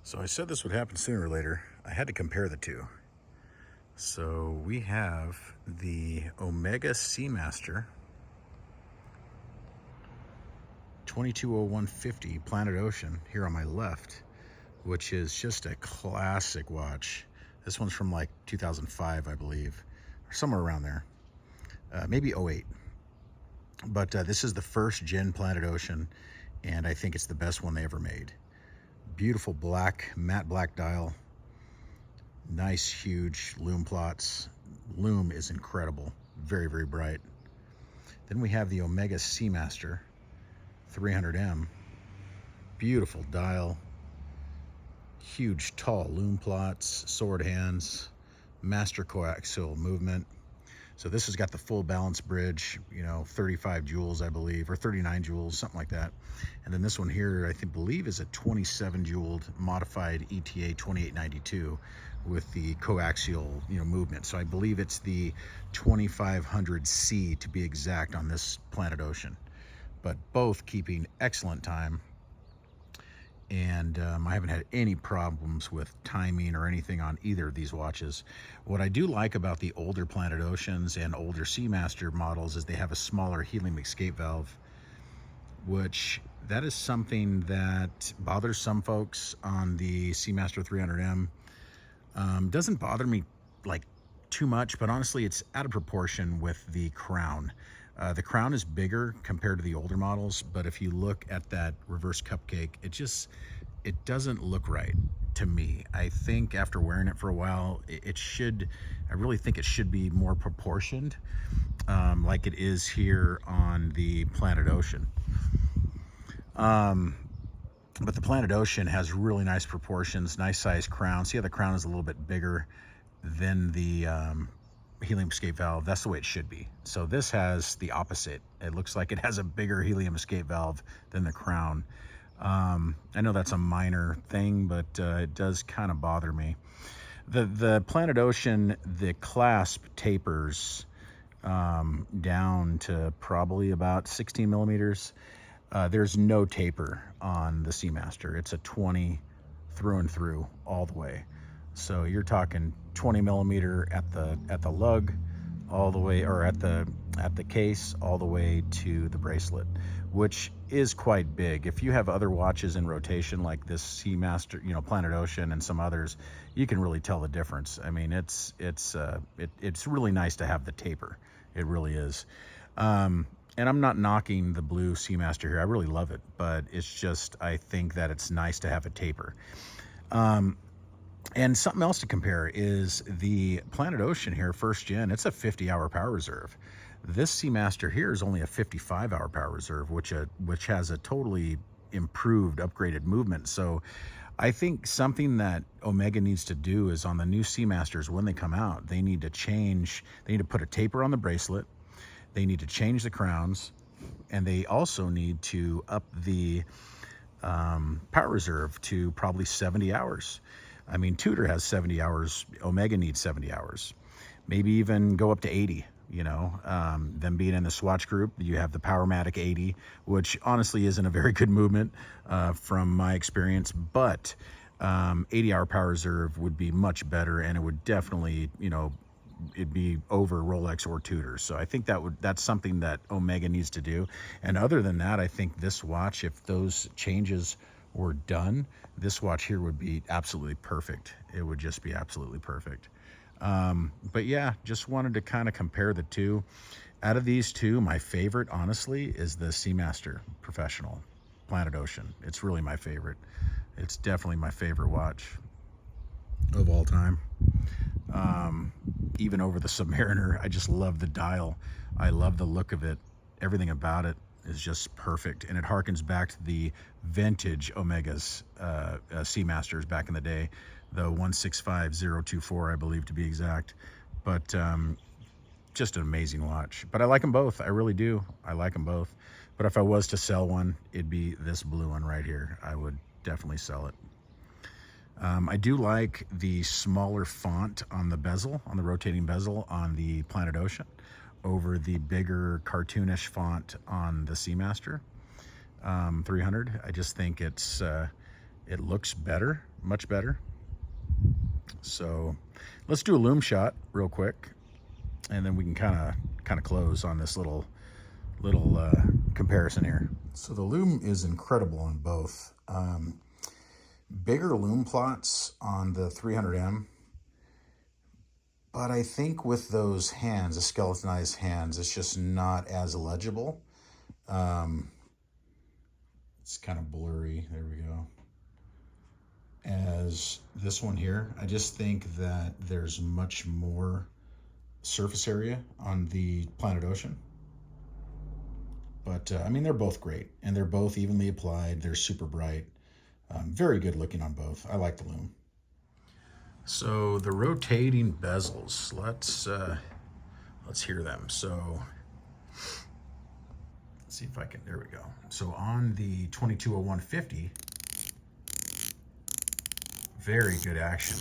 So I said this would happen sooner or later. I had to compare the two. So we have the Omega Seamaster 220150 Planet Ocean here on my left, which is just a classic watch. This one's from like 2005, I believe, or somewhere around there. Maybe '08. But this is the first gen Planet Ocean, and I think it's the best one they ever made. Beautiful black, matte black dial. Nice, huge lume plots. Lume is incredible. Very, very bright. Then we have the Omega Seamaster 300M. Beautiful dial. Huge, tall lume plots, sword hands, master coaxial movement. So this has got the full balance bridge, 35 joules, I believe, or 39 joules, something like that. And then this one here, I believe is a 27 joule modified ETA 2892 with the coaxial, movement. So I believe it's the 2500C to be exact on this Planet Ocean, but both keeping excellent time. And I haven't had any problems with timing or anything on either of these watches. What I do like about the older Planet Oceans and older Seamaster models is they have a smaller helium escape valve, which that is something that bothers some folks on the Seamaster 300M. Doesn't bother me like too much, but honestly it's out of proportion with the crown. The crown is bigger compared to the older models, but if you look at that reverse cupcake, it doesn't look right to me. I think after wearing it for a while, I really think it should be more proportioned, like it is here on the Planet Ocean. But the Planet Ocean has really nice proportions, nice size crown. See how the crown is a little bit bigger than the helium escape valve. That's the way it should be. So this has the opposite. It looks like it has a bigger helium escape valve than the crown. I know that's a minor thing, but it does kind of bother me. The Planet Ocean, the clasp tapers down to probably about 16 millimeters. There's no taper on the Seamaster. It's a 20 through and through all the way. So you're talking 20 millimeter at the lug, all the way, or at the case, all the way to the bracelet, which is quite big. If you have other watches in rotation like this Seamaster, Planet Ocean and some others, you can really tell the difference. I mean, it's really nice to have the taper. It really is. And I'm not knocking the blue Seamaster here. I really love it, but it's just, I think that it's nice to have a taper. And something else to compare is the Planet Ocean here, first gen. It's a 50-hour power reserve. This Seamaster here is only a 55-hour power reserve, which has a totally improved, upgraded movement. So I think something that Omega needs to do is on the new Seamasters, when they come out, they need to put a taper on the bracelet. They need to change the crowns, and they also need to up the power reserve to probably 70 hours. I mean, Tudor has 70 hours. Omega needs 70 hours. Maybe even go up to 80, Them being in the Swatch group, you have the Powermatic 80, which honestly isn't a very good movement from my experience, but 80-hour power reserve would be much better, and it would definitely, it'd be over Rolex or Tudor. So I think that's something that Omega needs to do. And other than that, I think this watch, if those changes were done, this watch here would be absolutely perfect. It would just be absolutely perfect. But yeah, just wanted to kind of compare the two. Out of these two, my favorite, honestly, is the Seamaster Professional Planet Ocean. It's really my favorite. It's definitely my favorite watch of all time. Even over the Submariner. I just love the dial. I love the look of it. Everything about it is just perfect, and it harkens back to the vintage Omegas, Seamasters back in the day, the 165024, I believe, to be exact. But just an amazing watch. But I like them both. I really do. I like them both. But if I was to sell one, it'd be this blue one right here. I would definitely sell it. I do like the smaller font on the bezel, on the rotating bezel on the Planet Ocean, over the bigger cartoonish font on the Seamaster 300. I just think it's It looks better, much better. So let's do a loom shot real quick, and then we can kind of close on this little comparison here. So the loom is incredible on both. Bigger loom plots on the 300M, but I think with those hands, the skeletonized hands, it's just not as legible. It's kind of blurry. There we go. As this one here, I just think that there's much more surface area on the Planet Ocean. But I mean, they're both great, and they're both evenly applied. They're super bright. Very good looking on both. I like the loom. So the rotating bezels, let's hear them. So let's see if I can, there we go. So on the 220150, very good action.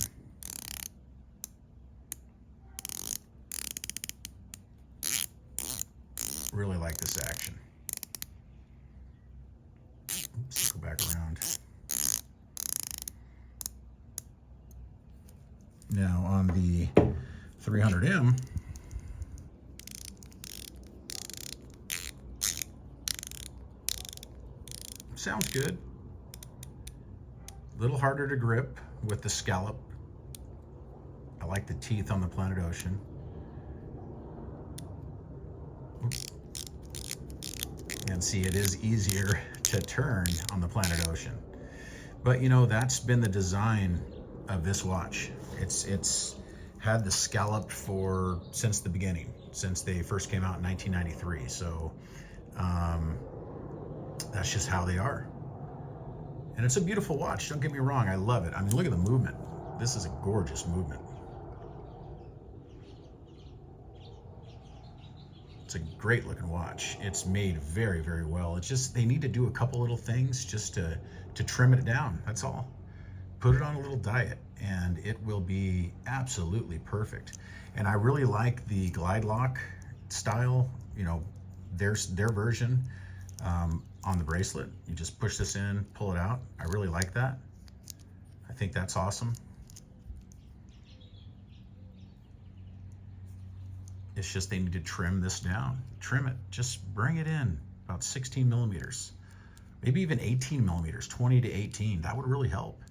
Really like this action. Oops, go back around. Now on the 300M, sounds good. A little harder to grip with the scallop. I like the teeth on the Planet Ocean. Oops. And see, it is easier to turn on the Planet Ocean. But you know, that's been the design of this watch. It's had the scallop since the beginning, since they first came out in 1993. So that's just how they are. And it's a beautiful watch, don't get me wrong, I love it. I mean, look at the movement. This is a gorgeous movement. It's a great looking watch. It's made very, very well. It's just, they need to do a couple little things just to trim it down, that's all. Put it on a little diet and it will be absolutely perfect. And I really like the glide lock style, you know, their version on the bracelet. You just push this in, pull it out. I really like that. I think that's awesome. It's just they need to trim this down. Trim it, just bring it in about 16 millimeters, maybe even 18 millimeters, 20 to 18. That would really help.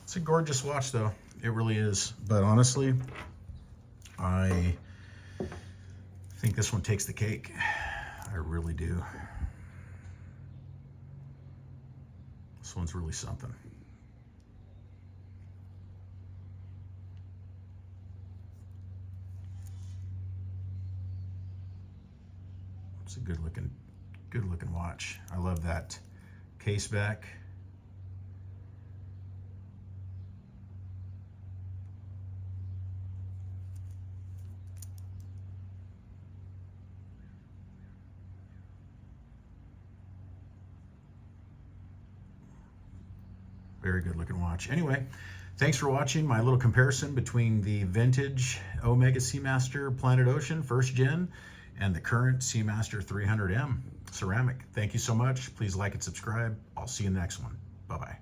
It's a gorgeous watch though, it really is. But honestly, I think this one takes the cake. I really do. This one's really something. It's a good looking watch. I love that case back. Very good looking watch. Anyway, thanks for watching my little comparison between the vintage Omega Seamaster Planet Ocean 1st Gen and the current Seamaster 300M ceramic. Thank you so much. Please like and subscribe. I'll see you in the next one. Bye-bye.